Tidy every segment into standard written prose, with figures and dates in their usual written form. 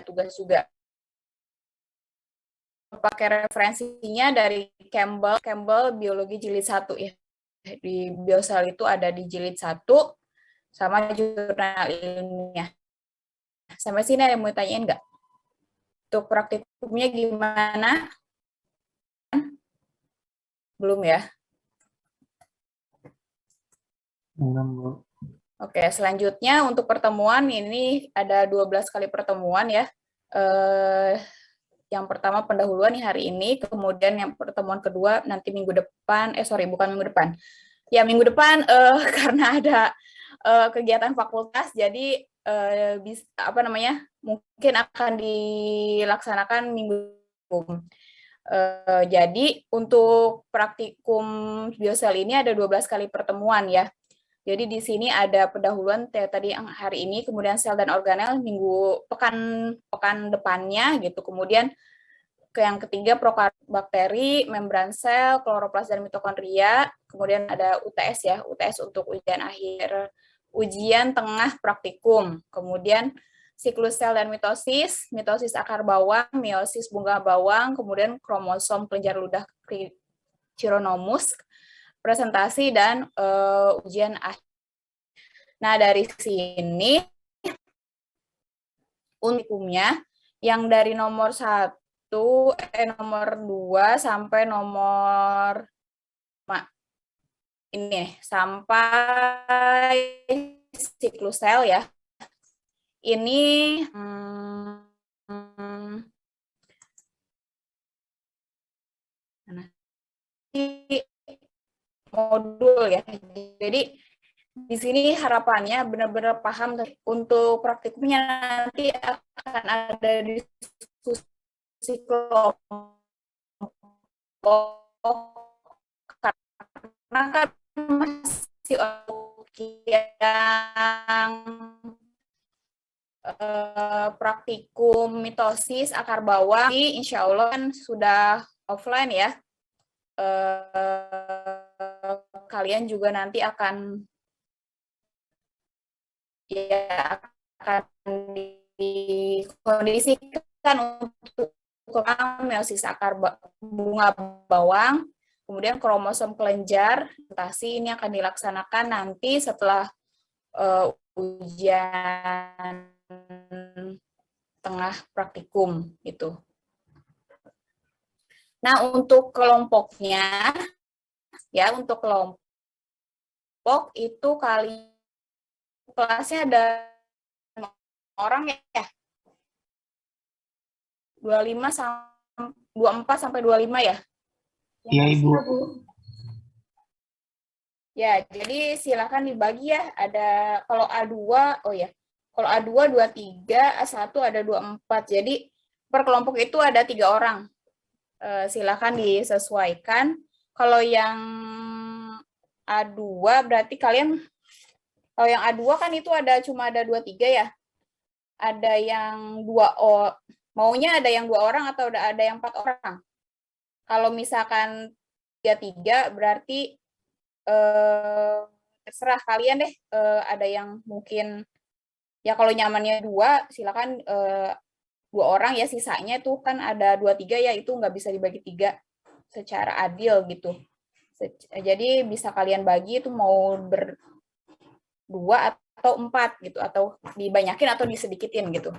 tugas juga. Pakai referensinya dari Campbell Biologi Jilid 1 ya. Di Biosel itu ada di Jilid 1 sama jurnal ilmiah. Sampai sini ada yang mau tanyain nggak? Untuk praktikumnya gimana? Belum ya? Belum, Bu. Oke, selanjutnya untuk pertemuan ini ada 12 kali pertemuan ya. Yang pertama pendahuluan nih hari ini, kemudian yang pertemuan kedua nanti minggu depan, bukan minggu depan. Ya minggu depan karena ada kegiatan fakultas, jadi mungkin akan dilaksanakan minggu depan. Jadi untuk praktikum biosel ini ada 12 kali pertemuan ya. Jadi di sini ada pendahuluan tadi yang hari ini, kemudian sel dan organel pekan depannya gitu. Kemudian ke yang ketiga prokaryobakteri, membran sel, kloroplas dan mitokondria. Kemudian ada UTS ya, UTS untuk ujian tengah praktikum. Kemudian siklus sel dan mitosis, mitosis akar bawang, meiosis bunga bawang, kemudian kromosom kelenjar ludah Chironomus, presentasi dan ujian akhir. Nah, dari sini unikumnya yang dari nomor 2 sampai nomor ini sampai siklus sel ya. Ini modul ya. Jadi di sini harapannya benar-benar paham untuk praktikumnya nanti akan ada diskusi kelompok karena kan masih yang praktikum mitosis akar bawang, insya Allah kan sudah offline ya. Kalian juga nanti akan dikondisikan untuk meiosis akar bunga bawang, kemudian kromosom kelenjar mutasi ini akan dilaksanakan nanti setelah ujian tengah praktikum itu. Nah, untuk kelompoknya ya, untuk kelompok itu kelasnya ada orang ya. 24 sampai 25 ya? Iya, Ibu. Ya, jadi silakan dibagi ya. Ada kalau A2, oh ya. Kalau A2 23, A1 ada 24. Jadi per kelompok itu ada 3 orang. Silakan disesuaikan. Kalau yang A2 berarti kalian kalau yang A2 kan itu cuma ada 23 ya. Ada yang maunya ada yang 2 orang atau ada yang 4 orang. Kalau misalkan 3 berarti terserah kalian deh, ada yang mungkin ya kalau nyamannya 2 silakan 2 orang ya, sisanya itu kan ada 23 ya, itu nggak bisa dibagi 3 secara adil gitu. Jadi bisa kalian bagi itu mau berdua atau 4 gitu, atau dibanyakin atau disedikitin gitu.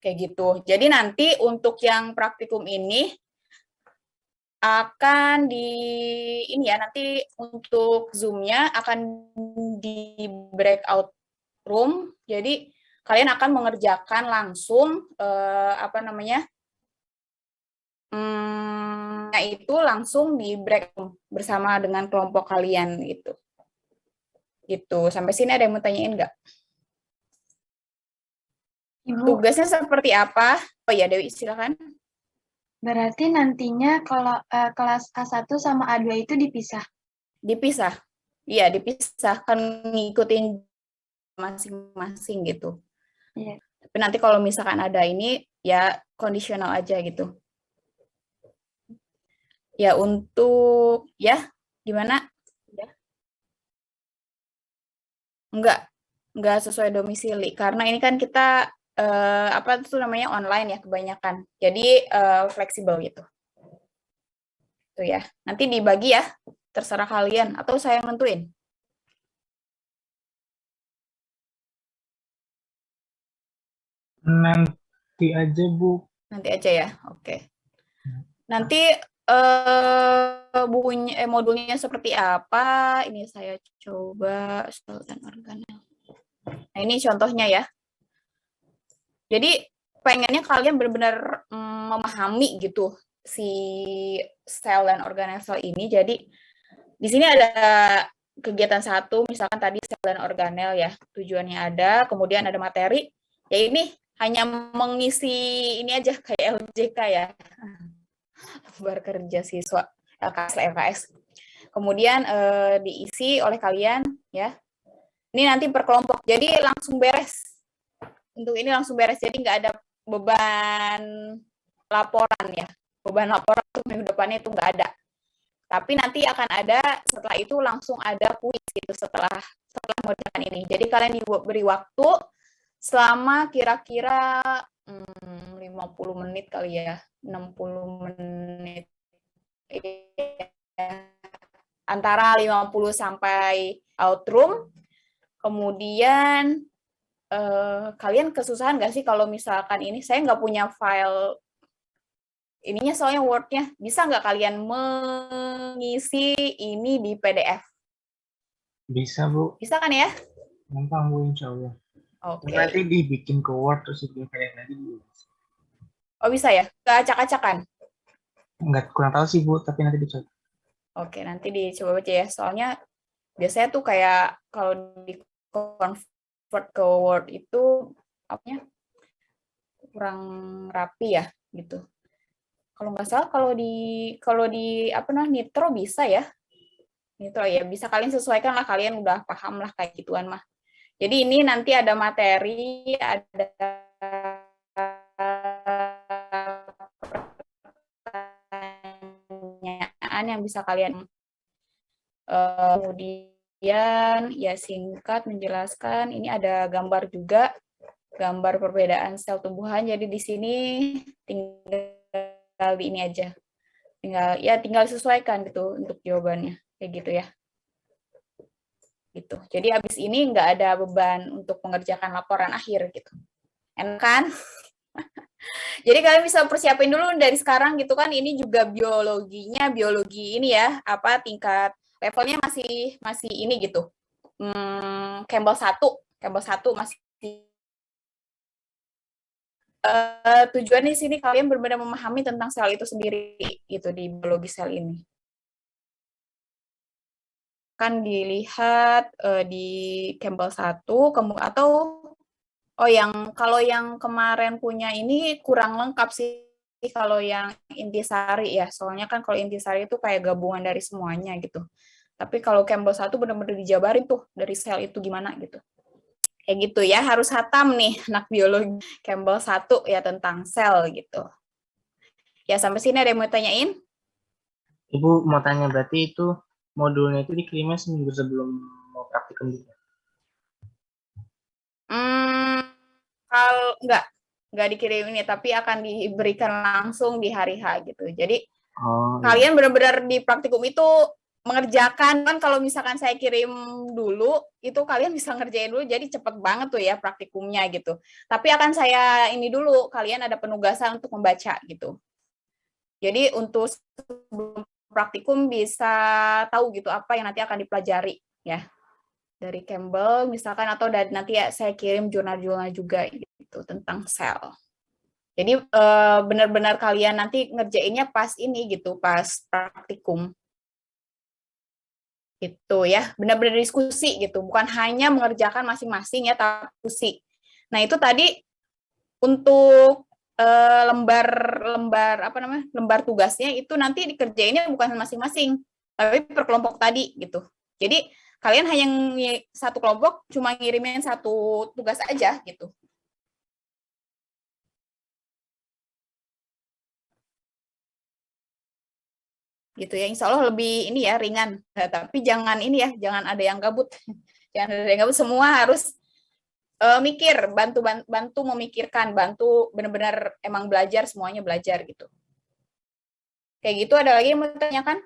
Kayak gitu. Jadi nanti untuk yang praktikum ini akan nanti untuk Zoom-nya akan di breakout room. Jadi kalian akan mengerjakan langsung itu langsung di break bersama dengan kelompok kalian gitu. Gitu. Sampai sini ada yang mau tanyain nggak? Ibu, tugasnya seperti apa? Oh ya, Dewi silakan. berarti nantinya kalau kelas A1 sama A2 itu dipisah? Dipisah. Iya, dipisah kan ngikutin masing-masing gitu. Iya. Tapi nanti kalau misalkan ada ini ya kondisional aja gitu. Ya untuk ya gimana? Ya. Enggak sesuai domisili karena ini kan kita apa itu namanya online ya kebanyakan. Jadi fleksibel gitu. Tuh ya. Nanti dibagi ya, terserah kalian atau saya yang nentuin. Nanti aja, Bu. Nanti aja ya. Oke. Nanti modulnya seperti apa? Ini saya coba sel dan organel. Nah, ini contohnya ya. Jadi pengennya kalian benar-benar memahami gitu si sel dan organel sel ini. Jadi di sini ada kegiatan satu, misalkan tadi sel dan organel ya, tujuannya ada, kemudian ada materi. Ya ini hanya mengisi ini aja kayak LJK ya. Lembar kerja siswa LKS. Kemudian diisi oleh kalian ya. Ini nanti per kelompok. Jadi langsung beres. Untuk ini langsung beres. Jadi nggak ada beban laporan ya. Beban laporan untuk minggu depannya itu nggak ada. Tapi nanti akan ada setelah itu langsung ada kuis gitu setelah mengerjakan ini. Jadi kalian diberi waktu selama kira-kira 50 menit kali ya, 60 menit. Antara 50 sampai outroom. Kemudian kalian kesusahan nggak sih kalau misalkan ini saya nggak punya file ininya soalnya Word-nya, bisa nggak kalian mengisi ini di PDF? Bisa, Bu. Bisa kan ya? Gampang, Bu, insya Allah. Oke. Nanti dibikin ke Word, terus dibikin PDF lagi. Oh bisa ya? Keacak-acakan? Nggak, kurang tahu sih, Bu, tapi nanti dicoba. Oke, nanti dicoba baca ya. Soalnya biasanya tuh kayak kalau di convert ke Word itu apanya kurang rapi ya gitu. Kalau nggak salah kalau di apa namanya Nitro bisa ya. Nitro ya bisa kalian sesuaikan lah, kalian udah paham lah kayak gituan mah. Jadi ini nanti ada materi, ada pertanyaan yang bisa kalian kemudian ya singkat menjelaskan. Ini ada gambar juga, gambar perbedaan sel tumbuhan. Jadi di sini tinggal di ini aja, tinggal sesuaikan gitu untuk jawabannya kayak gitu ya. Gitu. Jadi habis ini nggak ada beban untuk mengerjakan laporan akhir gitu. Enak kan? Jadi kalian bisa persiapin dulu dari sekarang gitu kan. Ini juga biologi ini ya, apa tingkat levelnya masih ini gitu. Campbell 1 masih tujuan di sini kalian benar-benar memahami tentang sel itu sendiri gitu di biologi sel ini. Kan dilihat di Campbell 1 atau kalau yang kemarin punya ini kurang lengkap sih kalau yang intisari ya. Soalnya kan kalau intisari itu kayak gabungan dari semuanya gitu. Tapi kalau Campbell 1 benar-benar dijabarin tuh dari sel itu gimana gitu. Kayak gitu ya, harus hatam nih anak biologi Campbell 1 ya tentang sel gitu. Ya sampai sini ada yang mau tanyain? Ibu mau tanya, berarti itu modulnya itu dikirimnya seminggu sebelum mau praktikum gitu? Kalau nggak dikirim ini, tapi akan diberikan langsung di hari H gitu. Jadi kalian benar-benar di praktikum itu mengerjakan, kan kalau misalkan saya kirim dulu, itu kalian bisa ngerjain dulu, jadi cepet banget tuh ya praktikumnya gitu. Tapi akan saya ini dulu, kalian ada penugasan untuk membaca gitu. Jadi untuk sebelum praktikum bisa tahu gitu apa yang nanti akan dipelajari ya. Dari Campbell misalkan, atau dari nanti ya saya kirim jurnal-jurnal juga gitu tentang sel. Jadi benar-benar kalian nanti ngerjainnya pas ini gitu, pas praktikum. Gitu ya, benar-benar diskusi gitu, bukan hanya mengerjakan masing-masing ya, tapi diskusi. Nah, itu tadi untuk lembar tugasnya itu nanti dikerjainnya bukan masing-masing, tapi per kelompok tadi gitu. Jadi kalian hanya satu kelompok cuma ngirimin satu tugas aja gitu. Gitu ya, insya Allah lebih ini ya ringan. Nah, tapi jangan ini ya, jangan ada yang gabut. Jangan ada yang gabut, semua harus mikir, bantu memikirkan, bantu benar-benar emang belajar, semuanya belajar gitu. Kayak gitu. Ada lagi yang mau ditanyakan?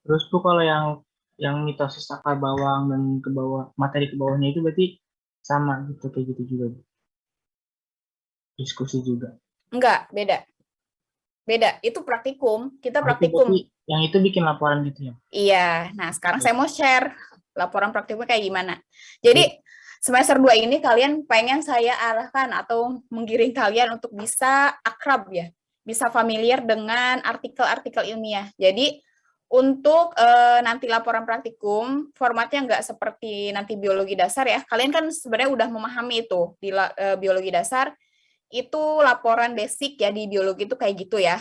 Terus Bu, kalau yang mitosis akar bawang dan ke bawah, materi ke bawahnya itu berarti sama gitu, kayak gitu juga Bu? Diskusi juga. Enggak, beda. Beda, itu praktikum. Kita Oh, itu berarti praktikum. yang itu bikin laporan gitu ya? Iya, nah sekarang Oke. saya mau share laporan praktiknya kayak gimana. Jadi semester 2 ini kalian pengen saya arahkan atau menggiring kalian untuk bisa akrab ya, bisa familiar dengan artikel-artikel ilmiah. Jadi untuk nanti laporan praktikum, formatnya nggak seperti nanti biologi dasar ya. Kalian kan sebenarnya udah memahami itu di biologi dasar, itu laporan basic ya di biologi itu kayak gitu ya.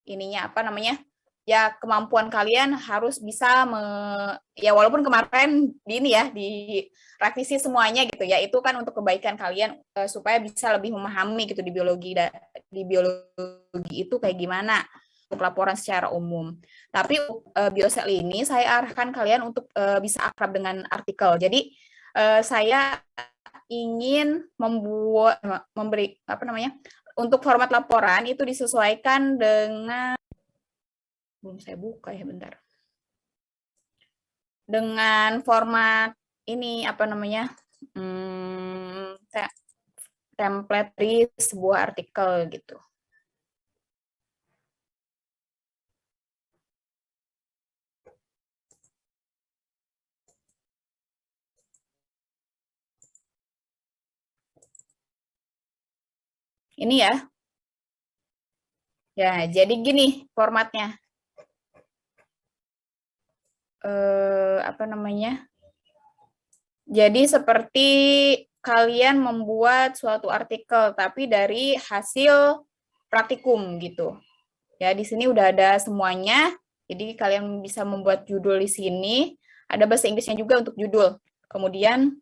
Ininya apa namanya? Ya kemampuan kalian harus bisa ya walaupun kemarin di ini ya di revisi semuanya gitu ya, itu kan untuk kebaikan kalian supaya bisa lebih memahami gitu di biologi itu kayak gimana untuk laporan secara umum. Tapi biosel ini saya arahkan kalian untuk bisa akrab dengan artikel. Jadi saya ingin memberi apa namanya, untuk format laporan itu disesuaikan dengan, belum saya buka ya, bentar. Dengan format ini apa namanya, template di sebuah artikel gitu. Ini ya. Ya, jadi gini formatnya. Apa namanya? Jadi seperti kalian membuat suatu artikel tapi dari hasil praktikum gitu. Ya, di sini udah ada semuanya. Jadi kalian bisa membuat judul di sini. Ada bahasa Inggrisnya juga untuk judul. Kemudian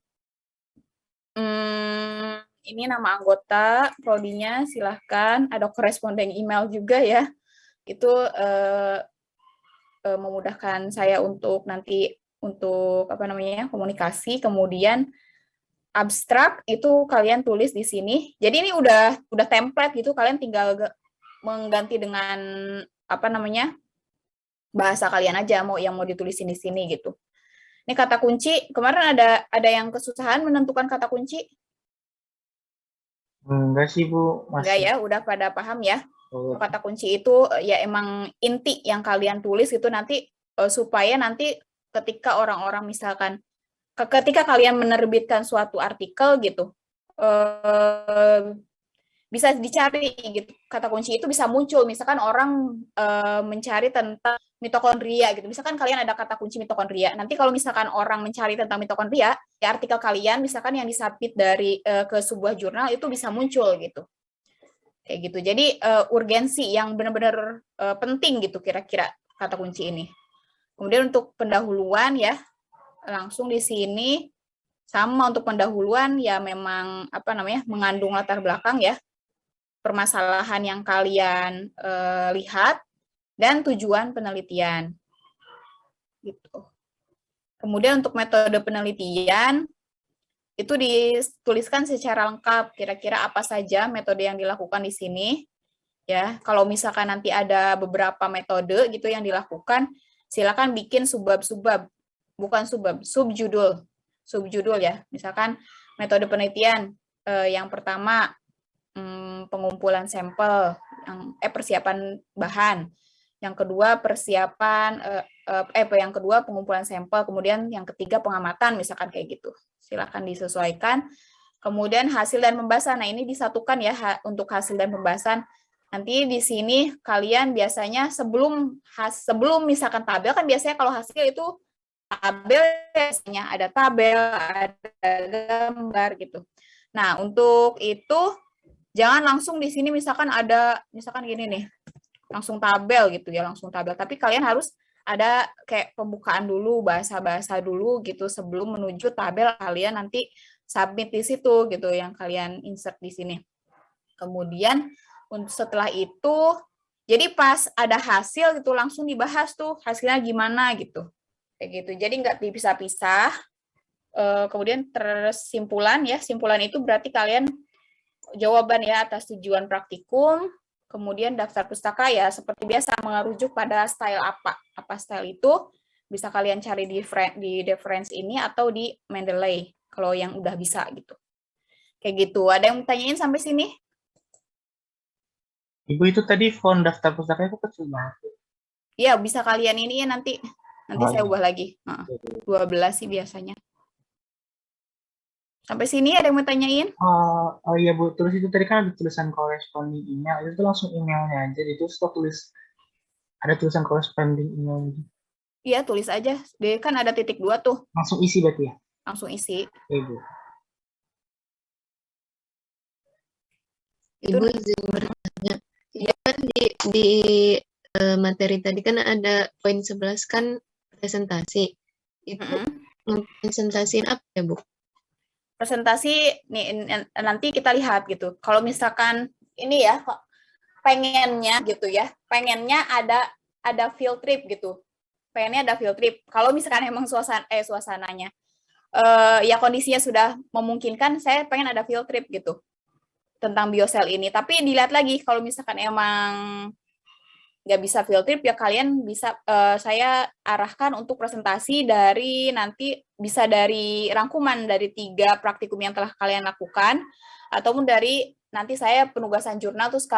ini nama anggota prodinya, silahkan. Ada koresponden email juga ya. Itu memudahkan saya untuk nanti untuk apa namanya komunikasi. Kemudian abstrak itu kalian tulis di sini. Jadi ini udah template gitu, kalian tinggal mengganti dengan apa namanya bahasa kalian aja mau yang mau ditulisin di sini gitu. Ini kata kunci, kemarin ada yang kesusahan menentukan kata kunci? Enggak sih Bu, Enggak masih. ya, udah pada paham ya. Oh, Kata kunci itu ya emang inti yang kalian tulis itu nanti supaya nanti ketika orang-orang misalkan ketika kalian menerbitkan suatu artikel gitu bisa dicari gitu, kata kunci itu bisa muncul misalkan orang mencari tentang mitokondria gitu, misalkan kalian ada kata kunci mitokondria, nanti kalau misalkan orang mencari tentang mitokondria ya artikel kalian misalkan yang disubmit dari ke sebuah jurnal itu bisa muncul gitu, kayak gitu. Jadi urgensi yang benar-benar penting gitu kira-kira kata kunci ini. Kemudian untuk pendahuluan ya langsung di sini sama, untuk pendahuluan ya memang apa namanya mengandung latar belakang ya, permasalahan yang kalian lihat dan tujuan penelitian gitu. Kemudian untuk metode penelitian itu dituliskan secara lengkap kira-kira apa saja metode yang dilakukan di sini ya. Kalau misalkan nanti ada beberapa metode gitu yang dilakukan, silakan bikin bukan subjudul ya. Misalkan metode penelitian yang pertama pengumpulan sampel, persiapan bahan. Yang kedua yang kedua pengumpulan sampel, kemudian yang ketiga pengamatan, misalkan kayak gitu. Silakan disesuaikan. Kemudian hasil dan pembahasan. Nah, ini disatukan ya untuk hasil dan pembahasan. Nanti di sini kalian biasanya sebelum misalkan tabel, kan biasanya kalau hasil itu tabel biasanya ada tabel, ada gambar gitu. Nah, untuk itu jangan langsung di sini misalkan gini nih, langsung tabel gitu ya, langsung tabel. Tapi kalian harus ada kayak pembukaan dulu, bahasa-bahasa dulu gitu sebelum menuju tabel kalian nanti submit di situ gitu yang kalian insert di sini. Kemudian setelah itu jadi pas ada hasil gitu langsung dibahas tuh hasilnya gimana gitu. Kayak gitu. Jadi nggak dipisah-pisah. Kemudian simpulan ya, simpulan itu berarti kalian jawaban ya atas tujuan praktikum, kemudian daftar pustaka ya seperti biasa merujuk pada style apa style itu bisa kalian cari di reference ini atau di Mendeley kalau yang udah bisa gitu. Kayak gitu. Ada yang tanyain sampai sini? Ibu itu tadi font daftar pustaka itu kecil banget. Iya, bisa kalian ini ya nanti saya ubah lagi. 12 sih biasanya. Sampai sini ada yang mau tanyain? Oh iya Bu, terus itu tadi kan ada tulisan corresponding email, itu langsung emailnya aja, itu setelah ada tulisan corresponding email gitu. Iya, tulis aja. Dia kan ada titik 2 tuh. Langsung isi berarti ya? Langsung isi. Ibu. Ibu izin bertanya. Ya kan di materi tadi kan ada poin 11 kan presentasi. Itu presentasiin apa ya, Bu? Presentasi nih nanti kita lihat gitu. Kalau misalkan ini ya pengennya gitu ya, pengennya ada field trip gitu. Pengennya ada field trip. Kalau misalkan emang suasananya ya kondisinya sudah memungkinkan, saya pengen ada field trip gitu tentang biosel ini. Tapi dilihat lagi kalau misalkan emang nggak bisa field trip ya kalian bisa saya arahkan untuk presentasi dari nanti bisa dari rangkuman dari 3 praktikum yang telah kalian lakukan ataupun dari nanti saya penugasan jurnal terus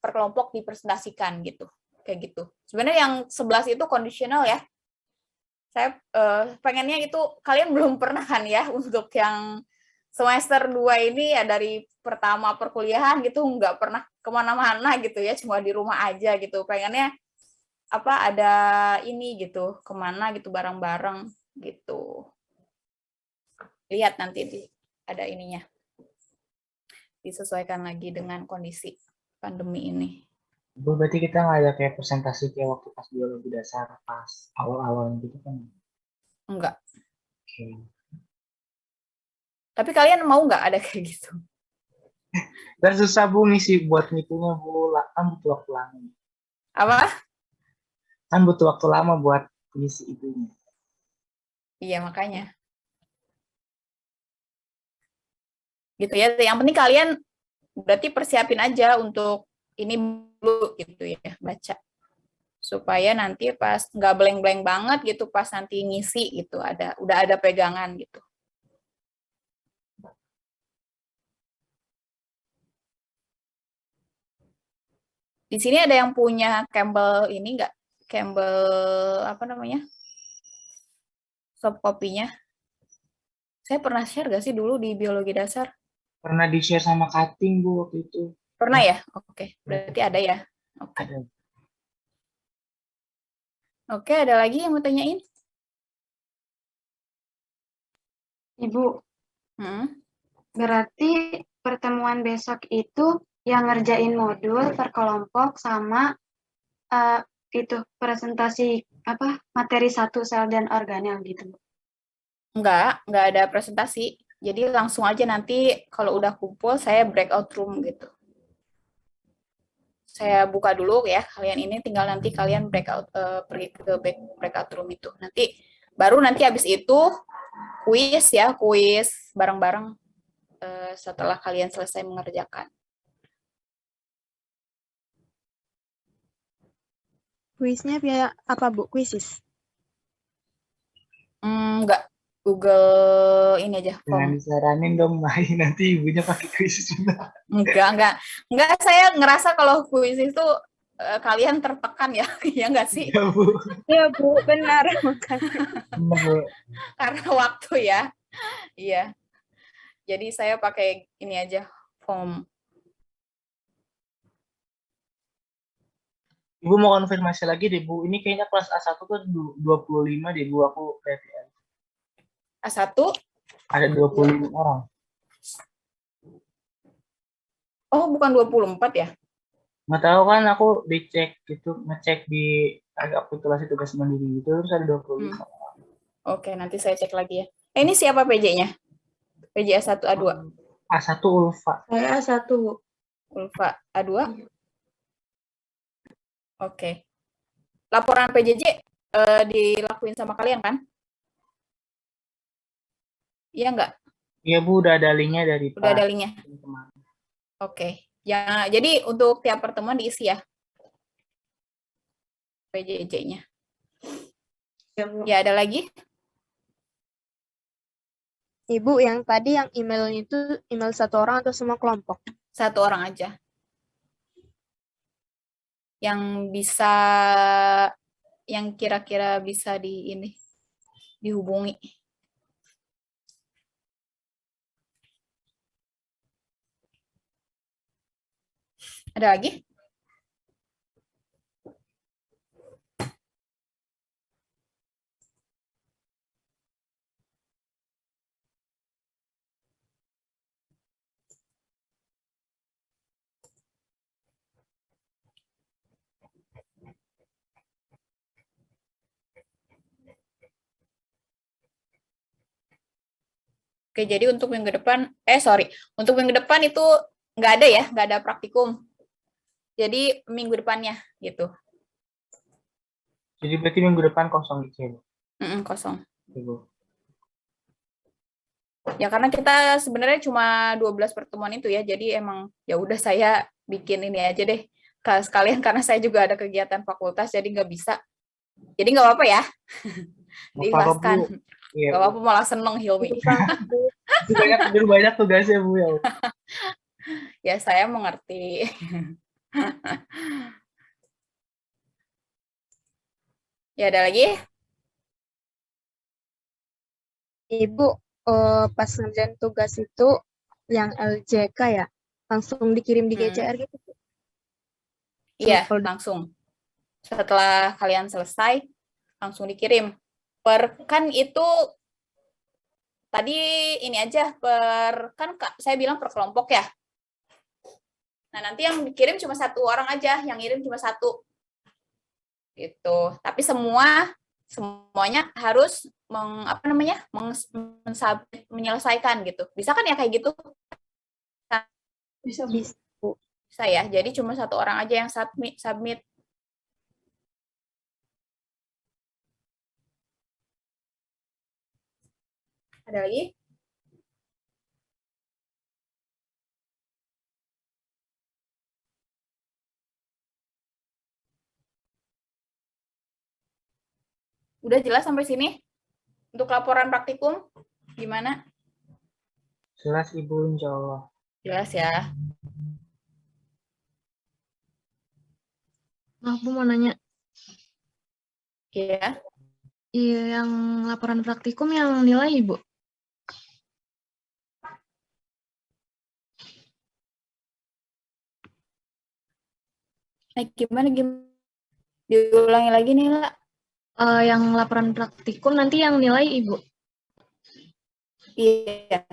per kelompok dipresentasikan gitu kayak gitu. Sebenarnya yang 11 itu kondisional ya. Saya pengennya itu kalian belum pernah kan ya untuk yang semester 2 ini ya dari pertama perkuliahan gitu nggak pernah kemana-mana gitu ya, cuma di rumah aja gitu. Pengennya apa ada ini gitu, kemana gitu bareng-bareng gitu. Lihat nanti ada ininya. Disesuaikan lagi dengan kondisi pandemi ini. Bu, berarti kita nggak ada kayak presentasi kayak waktu pas biologi dasar, pas awal-awal gitu kan? Enggak. Oke. Tapi kalian mau nggak ada kayak gitu? Dan susah Bu ngisi buat ngitunya Bu, kan butuh waktu lama. Apa? Kan butuh waktu lama buat ngisi itunya. Iya, makanya. Gitu ya. Yang penting kalian berarti persiapin aja untuk ini dulu gitu ya, baca. Supaya nanti pas nggak blank-blank banget gitu, pas nanti ngisi gitu, udah ada pegangan gitu. Di sini ada yang punya Campbell ini nggak? Campbell apa namanya? Soft copy-nya. Saya pernah share nggak sih dulu di biologi dasar? Pernah di-share sama Kating Bu waktu itu. Pernah ya? Oke, berarti ada ya. Oke. Ada. Oke, ada lagi yang mau tanyain? Ibu, berarti pertemuan besok itu yang ngerjain modul per kelompok sama itu presentasi materi 1 sel dan organel gitu. Enggak ada presentasi. Jadi langsung aja nanti kalau udah kumpul saya breakout room gitu. Saya buka dulu ya, kalian ini tinggal nanti kalian pergi ke breakout room itu. Baru nanti habis itu kuis bareng-bareng setelah kalian selesai mengerjakan. Kuisnya via apa Bu? Quizzes? Enggak, Google ini aja. Jangan disaranin dong main nanti ibunya pakai kuis juga. Enggak. Saya ngerasa kalau kuis itu kalian tertekan ya, ya enggak sih? Ya Bu. Iya Bu, benar. Karena waktu ya. Iya. Jadi saya pakai ini aja, form. Ibu mau konfirmasi lagi deh Bu, ini kayaknya kelas A1 tuh 25 deh Bu, aku lihat ya. A1? Ada 25 orang. Oh, bukan 24 ya? Nggak tahu kan, aku dicek gitu, ngecek di aktualisasi tugas mandiri gitu, terus ada 25 orang. Oke, nanti saya cek lagi ya. Ini siapa PJ-nya? PJ A1, A2? A1 Ulfa. Saya A1, Bu. Ulfa, A2? Oke. Laporan PJJ dilakuin sama kalian kan? Iya nggak? Iya Bu, udah ada linknya dari Udah Pak ada linknya? kemarin. Oke. Ya, jadi untuk tiap pertemuan diisi ya PJJ-nya. Ya, ada lagi? Ibu, yang tadi yang emailnya itu email satu orang atau semua kelompok? Satu orang aja. Yang bisa, yang kira-kira bisa dihubungi. Ada lagi? Oke, jadi untuk minggu depan, untuk minggu depan itu nggak ada ya, nggak ada praktikum. Jadi minggu depannya gitu. Jadi berarti minggu depan kosong gitu ya Bu? Kosong. Oke, Bu. Ya karena kita sebenarnya cuma 12 pertemuan itu ya, jadi emang ya udah saya bikin ini aja deh. Sekalian karena saya juga ada kegiatan fakultas, jadi nggak bisa. Jadi nggak apa-apa ya, Nggak apa-apa, Bu. diikhlaskan. Iya, Nggak Bu. apa-apa, malah seneng Hilmi. Itu banyak tugasnya Bu ya. Ya saya mengerti. Ya ada lagi? Ibu, pas ngerjain tugas itu yang LJK ya, langsung dikirim di GCR gitu. Iya, Kalau langsung. Setelah kalian selesai, langsung dikirim. Kan itu tadi ini aja, kan saya bilang per kelompok ya. Nah, nanti yang dikirim cuma satu orang aja, yang ngirim cuma satu. Gitu. Tapi semuanya harus menyelesaikan gitu. Bisa kan ya kayak gitu? bisa. Bisa ya. Jadi cuma satu orang aja yang submit. Ada lagi? Udah jelas sampai sini? Untuk laporan praktikum, gimana? Jelas Ibu, insya Allah. Jelas ya. Maaf Bu, mau nanya. Iya. Iya, yang laporan praktikum yang nilai Ibu? Gimana? Diulangi lagi nih, La. Yang laporan praktikum nanti yang nilai Ibu? Iya.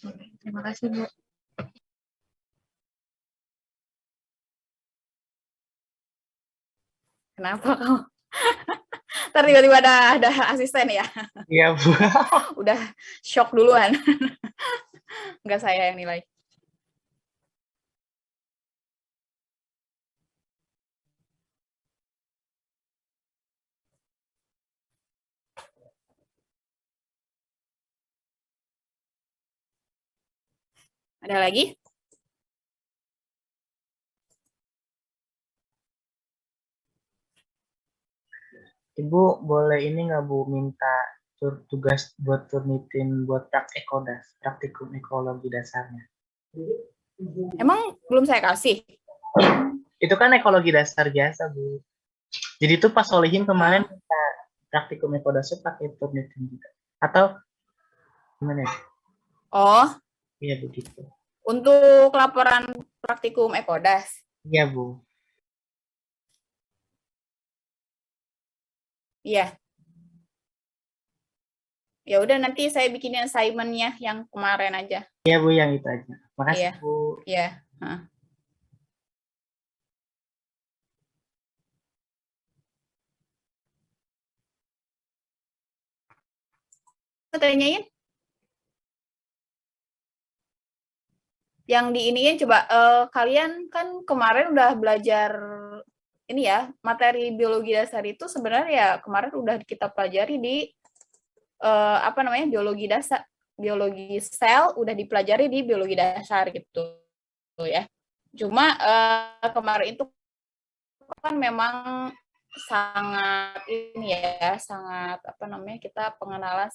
Oke, terima kasih Bu. Kenapa kamu? Ntar tiba-tiba ada asisten ya. Iya Bu. Udah shock duluan. Enggak saya yang nilai. Ada lagi? Ibu boleh ini nggak Bu minta tugas buat turnitin buat praktikum ekologi dasarnya. Emang belum saya kasih? Itu kan ekologi dasar biasa Bu. Jadi itu pas Solihin kemarin minta praktikum ekologi dasar pakai turnitin juga. Atau gimana ya? Oh, Iya begitu. untuk laporan praktikum Ekodas. Iya Bu. Iya. Ya udah nanti saya bikinin assignment-nya yang kemarin aja. Iya Bu, yang itu aja. Makasih Iya. Bu. Iya. Tanyain. Yang diiniin coba kalian kan kemarin udah belajar ini ya, materi biologi dasar itu sebenarnya ya kemarin udah kita pelajari di apa namanya biologi sel udah dipelajari di biologi dasar gitu ya. Cuma kemarin itu kan memang sangat ini ya, sangat apa namanya, kita pengenalan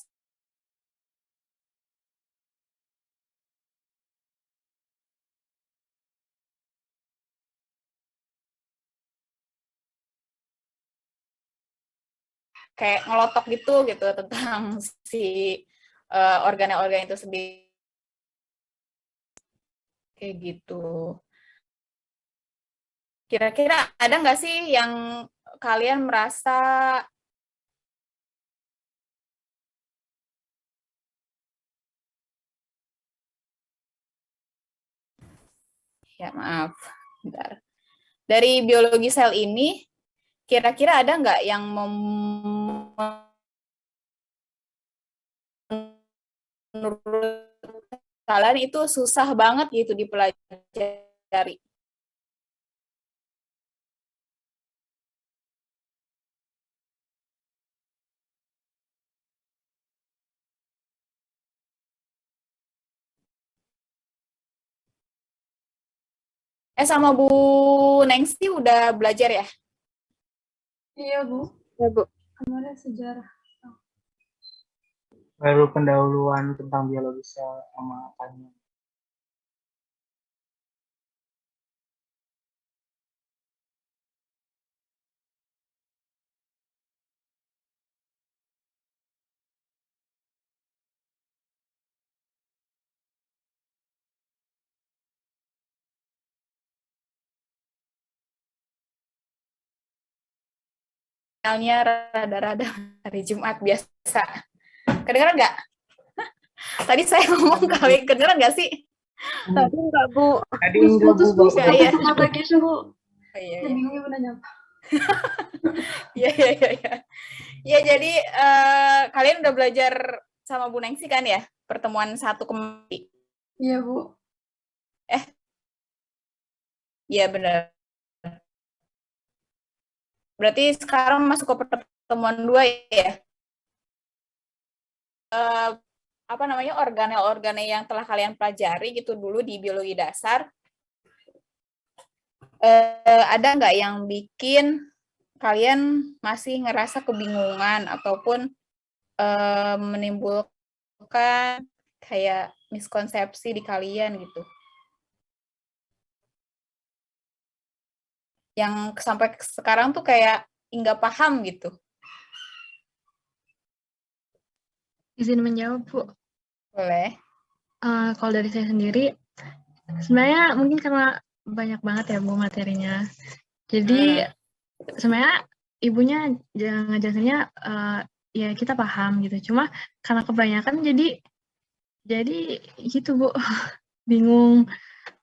kayak ngelotok gitu tentang si organ-organ itu sendiri kayak gitu. Kira-kira ada nggak sih yang kalian merasa ya maaf, bentar. Dari biologi sel ini kira-kira ada nggak yang menurut kalian itu susah banget gitu dipelajari? Sama Bu Nengsi udah belajar ya? Iya, Bu. Ya, Bu. Kemarin sejarah. Baru pendahuluan tentang biologi sel sama tanya. Sinyalnya rada-rada hari Jumat biasa. Kedengeran nggak? Tadi saya ngomong kali, kedengeran nggak sih? Tadi enggak, Bu. Tadi enggak Bu, Putus-putus Bapak. Iya. kata Kesha, Bu. Oh, iya, Saya iya. bingungnya udah nyapa. Iya. Ya, jadi kalian udah belajar sama Bu Nengsi kan ya? Pertemuan satu kembali. Iya, Bu. Iya, benar. Berarti sekarang masuk ke pertemuan 2 ya? Apa namanya, organel-organel yang telah kalian pelajari gitu dulu di biologi dasar, ada nggak yang bikin kalian masih ngerasa kebingungan ataupun menimbulkan kayak miskonsepsi di kalian gitu? Yang sampai sekarang tuh kayak nggak paham gitu. Izin menjawab, Bu. Boleh? Kalau dari saya sendiri, sebenarnya mungkin karena banyak banget ya, Bu, materinya. Jadi, sebenarnya ibunya ngejelasinnya ya kita paham gitu. Cuma karena kebanyakan jadi gitu, Bu. Bingung.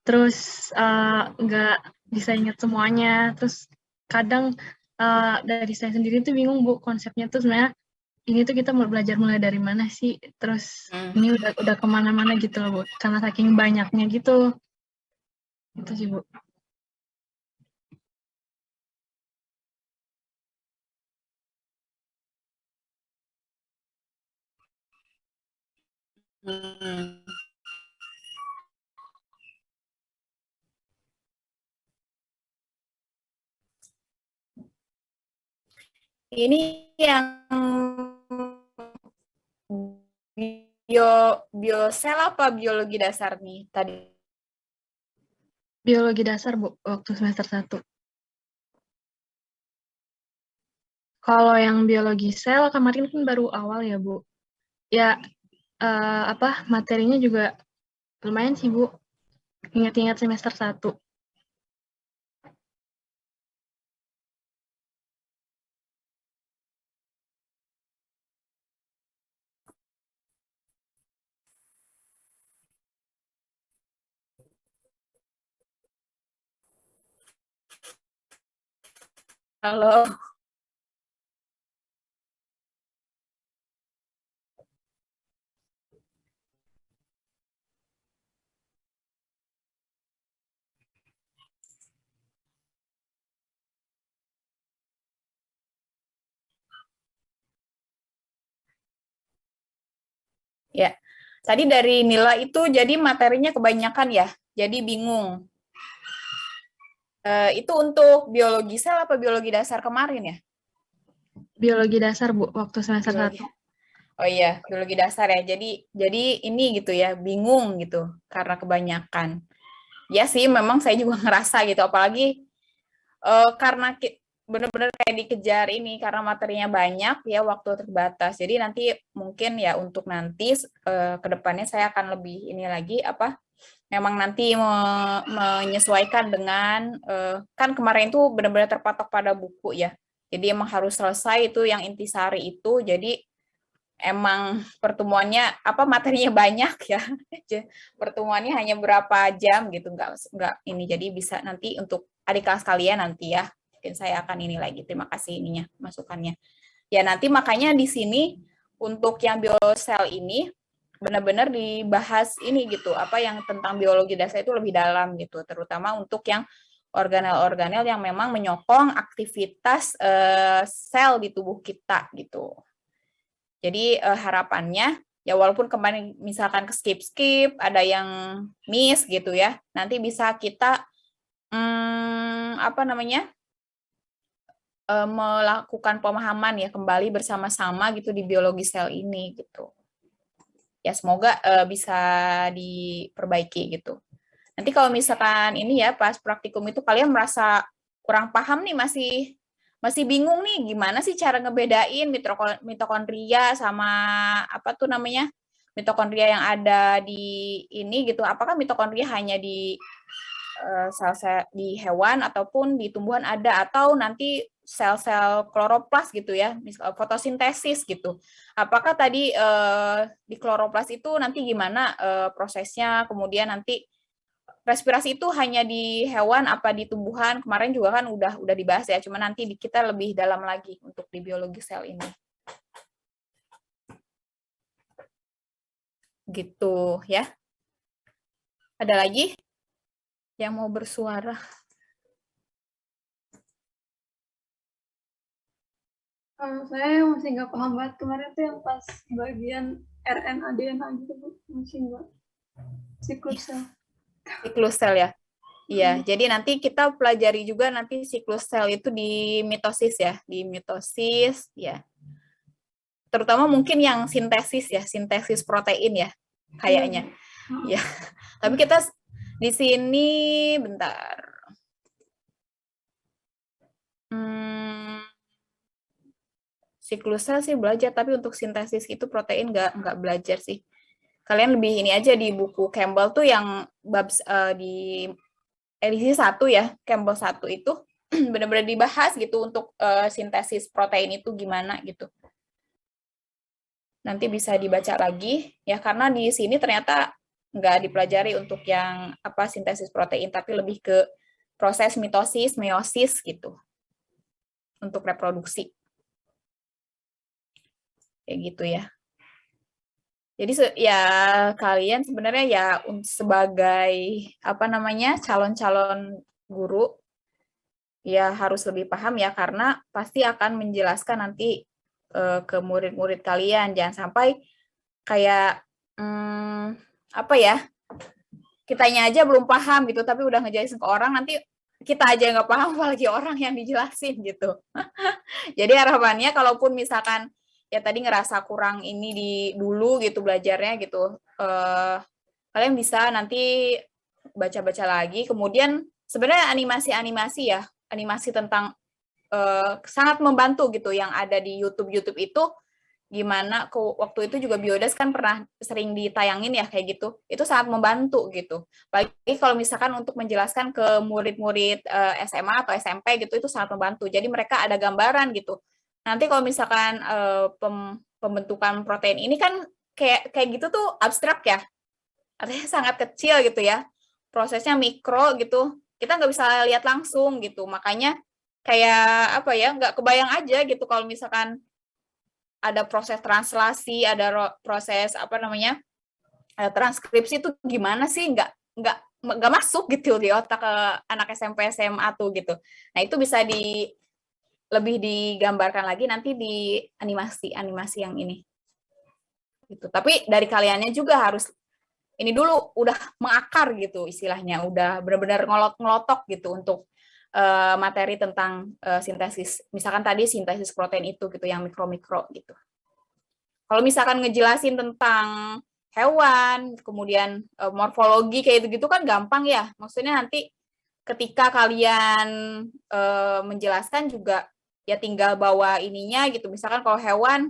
Terus nggak bisa ingat semuanya. Terus kadang dari saya sendiri tuh bingung, Bu, konsepnya tuh sebenarnya ini tuh kita mau belajar mulai dari mana sih, terus ini udah kemana-mana gitu loh, Bu, karena saking banyaknya gitu. Itu sih, Bu. Ini yang biosel apa biologi dasar nih tadi? Biologi dasar, Bu, waktu semester 1. Kalau yang biologi sel kemarin kan baru awal ya, Bu. Ya, materinya juga lumayan sih, Bu. Ingat-ingat semester 1. Halo. Ya, tadi dari nilai itu jadi materinya kebanyakan ya, jadi bingung. Itu untuk biologi sel apa biologi dasar kemarin ya? Biologi dasar, Bu, waktu semester Biologi. 1. Oh iya, biologi dasar ya. Jadi ini gitu ya, bingung gitu karena kebanyakan. Ya sih, memang saya juga ngerasa gitu, apalagi karena benar-benar kayak dikejar ini karena materinya banyak ya, waktu terbatas. Jadi nanti mungkin ya untuk nanti kedepannya saya akan lebih ini lagi apa? Memang nanti menyesuaikan dengan kan kemarin itu benar-benar terpatok pada buku ya. Jadi emang harus selesai itu yang intisari itu. Jadi emang pertemuannya apa materinya banyak ya. Pertemuannya hanya berapa jam gitu, nggak ini. Jadi bisa nanti untuk adik kelas kalian nanti ya. Mungkin saya akan ini lagi. Terima kasih ininya masukannya. Ya nanti makanya di sini untuk yang biosel ini benar-benar dibahas ini gitu, apa yang tentang biologi dasar itu lebih dalam gitu, terutama untuk yang organel-organel yang memang menyokong aktivitas sel di tubuh kita gitu. Jadi harapannya ya walaupun kemarin misalkan ke skip, ada yang miss gitu ya, nanti bisa kita apa namanya melakukan pemahaman ya kembali bersama-sama gitu di biologi sel ini gitu. Ya semoga bisa diperbaiki gitu. Nanti kalau misalkan ini ya pas praktikum itu kalian merasa kurang paham nih, masih bingung nih gimana sih cara ngebedain mitokondria sama apa tuh namanya mitokondria yang ada di ini gitu. Apakah mitokondria hanya di sel-sel di hewan ataupun di tumbuhan ada, atau nanti sel-sel kloroplas gitu ya, fotosintesis gitu. Apakah tadi di kloroplas itu nanti gimana prosesnya, kemudian nanti respirasi itu hanya di hewan apa di tumbuhan, kemarin juga kan udah dibahas ya, cuma nanti kita lebih dalam lagi untuk di biologi sel ini. Gitu ya. Ada lagi yang mau bersuara? Saya masih nggak paham banget kemarin tuh yang pas bagian RNA DNA gitu Bu, masih nggak siklus sel. Siklus sel ya. Iya, jadi nanti kita pelajari juga nanti siklus sel itu di mitosis ya, di mitosis ya. Terutama mungkin yang sintesis ya, sintesis protein ya, kayaknya. Ya. Tapi kita di sini bentar. Siklus sel sih belajar, tapi untuk sintesis itu protein nggak belajar sih. Kalian lebih ini aja di buku Campbell tuh yang bab di edisi 1 ya, Campbell 1 itu benar-benar dibahas gitu untuk sintesis protein itu gimana gitu. Nanti bisa dibaca lagi ya, karena di sini ternyata nggak dipelajari untuk yang apa sintesis protein, tapi lebih ke proses mitosis, meiosis gitu untuk reproduksi. Kayak gitu ya. Jadi ya kalian sebenarnya ya sebagai apa namanya calon-calon guru ya harus lebih paham ya, karena pasti akan menjelaskan nanti ke murid-murid kalian. Jangan sampai kayak apa ya, kitanya aja belum paham gitu tapi udah ngejelasin ke orang, nanti kita aja nggak paham apalagi orang yang dijelasin gitu. Jadi harapannya kalaupun misalkan ya tadi ngerasa kurang ini di dulu gitu belajarnya gitu, kalian bisa nanti baca-baca lagi. Kemudian sebenarnya animasi-animasi ya, animasi tentang sangat membantu gitu yang ada di YouTube itu, gimana waktu itu juga Biodas kan pernah sering ditayangin ya kayak gitu, itu sangat membantu gitu. Apalagi kalau misalkan untuk menjelaskan ke murid-murid SMA atau SMP gitu, itu sangat membantu. Jadi mereka ada gambaran gitu. Nanti kalau misalkan pembentukan protein ini kan kayak gitu tuh abstrak ya, artinya sangat kecil gitu ya, prosesnya mikro gitu, kita nggak bisa lihat langsung gitu. Makanya kayak apa ya, nggak kebayang aja gitu kalau misalkan ada proses translasi, ada proses apa namanya transkripsi itu gimana sih, nggak masuk gitu di otak ke anak SMP SMA tuh gitu. Nah itu bisa lebih digambarkan lagi nanti di animasi yang ini gitu. Tapi dari kaliannya juga harus ini dulu udah mengakar gitu istilahnya, udah benar-benar ngelotok gitu untuk materi tentang sintesis. Misalkan tadi sintesis protein itu gitu yang mikro-mikro gitu. Kalau misalkan ngejelasin tentang hewan, kemudian morfologi kayak gitu kan gampang ya. Maksudnya nanti ketika kalian menjelaskan juga ya tinggal bawa ininya gitu. Misalkan kalau hewan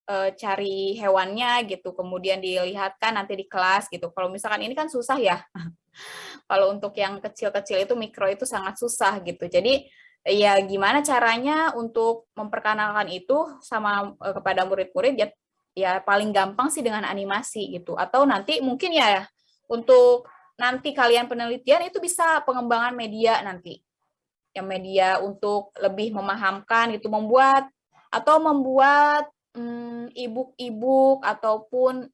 cari hewannya gitu, kemudian dilihatkan nanti di kelas gitu. Kalau misalkan ini kan susah ya. Kalau untuk yang kecil-kecil itu mikro itu sangat susah gitu. Jadi ya gimana caranya untuk memperkenalkan itu sama kepada murid-murid ya paling gampang sih dengan animasi gitu. Atau nanti mungkin ya untuk nanti kalian penelitian itu bisa pengembangan media nanti. Yang media untuk lebih memahamkan itu membuat e-book ataupun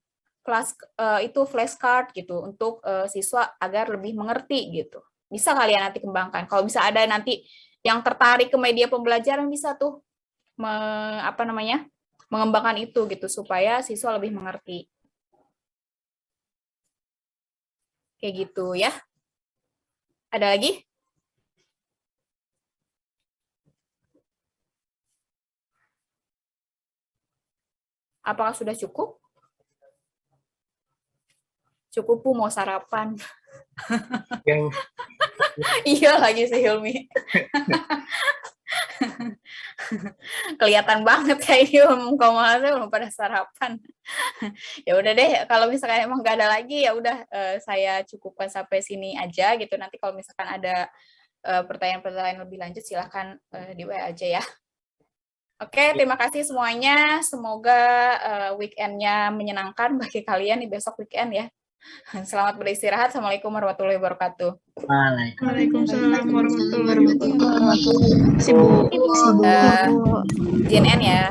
kelas itu flashcard gitu untuk siswa agar lebih mengerti gitu. Bisa kalian nanti kembangkan. Kalau bisa ada nanti yang tertarik ke media pembelajaran bisa tuh mengembangkan itu gitu supaya siswa lebih mengerti. Kayak gitu ya. Ada lagi? Apakah sudah cukup? Cukup Bu, mau sarapan. Yang Iya lagi sih Hilmi. Kelihatan banget kayak ini komunikasi belum pada sarapan. Ya udah deh, kalau misalkan emang nggak ada lagi ya udah saya cukupkan sampai sini aja gitu. Nanti kalau misalkan ada pertanyaan-pertanyaan lebih lanjut silahkan di WA aja ya. Oke, terima kasih semuanya. Semoga weekend-nya menyenangkan bagi kalian di besok weekend ya. Selamat beristirahat. Assalamualaikum warahmatullahi wabarakatuh. Waalaikumsalam warahmatullahi Warahmatullahi wabarakatuh. wabarakatuh. Sibuk. JNN ya.